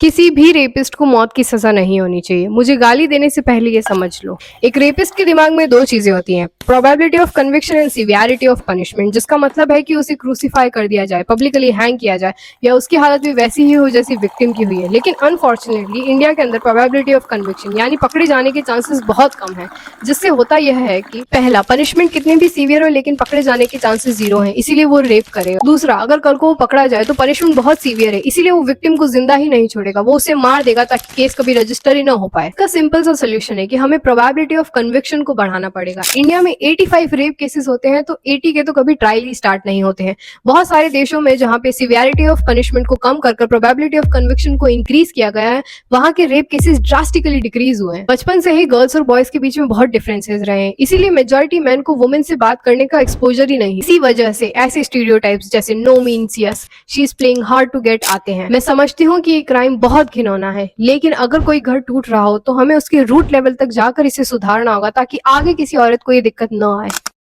किसी भी रेपिस्ट को मौत की सजा नहीं होनी चाहिए। मुझे गाली देने से पहले ये समझ लो। एक रेपिस्ट के दिमाग में दो चीजें होती हैं, probability of conviction and severity of punishment, जिसका मतलब है कि उसे क्रूसीफाई कर दिया जाए, पब्लिकली हैंग किया जाए या उसकी हालत भी वैसी ही हो जैसी विक्टिम की हुई है। लेकिन अनफॉर्चुनेटली इंडिया के अंदर प्रोबेबिलिटी ऑफ कन्विक्शन यानी पकड़े जाने के चांसेस बहुत कम है, जिससे होता यह है कि पहला, पनिशमेंट कितनी भी सीवियर हो लेकिन पकड़े जाने के चांसेस जीरो है, इसीलिए वो रेप करेगा। दूसरा, अगर कल को वो पकड़ा जाए तो पनिशमेंट बहुत सीवियर है, इसीलिए वो विक्टिम को जिंदा ही नहीं छोड़ेगा, वो उसे मार देगा ताकि केस कभी रजिस्टर ही ना हो पाए। इसका सिंपल सा सोल्यूशन है कि हमें प्रोबेबिलिटी ऑफ कन्विक्शन को बढ़ाना पड़ेगा। इंडिया में 85 रेप केसेस होते हैं तो 80 के तो कभी ट्रायल ही स्टार्ट नहीं होते हैं। बहुत सारे देशों में जहां पे सिवियरिटी ऑफ पनिशमेंट को कम कर प्रोबेबिलिटी ऑफ कन्विक्शन को इंक्रीज किया गया है, वहां के रेप केसेस ड्रास्टिकली डिक्रीज हुए हैं। बचपन से ही गर्ल्स और बॉयज के बीच में बहुत डिफरेंसेस रहे हैं, इसीलिए मेजॉरिटी मैन को वुमेन से बात करने का एक्सपोजर ही नहीं। इसी वजह से ऐसे स्टीरियोटाइप्स जैसे no means yes, she is playing hard to get आते हैं। मैं समझती हूँ कि ये क्राइम बहुत घिनौना है, लेकिन अगर कोई घर टूट रहा हो तो हमें उसके रूट लेवल तक जाकर इसे सुधारना होगा ताकि आगे किसी औरत को ये दिक्कत न आए।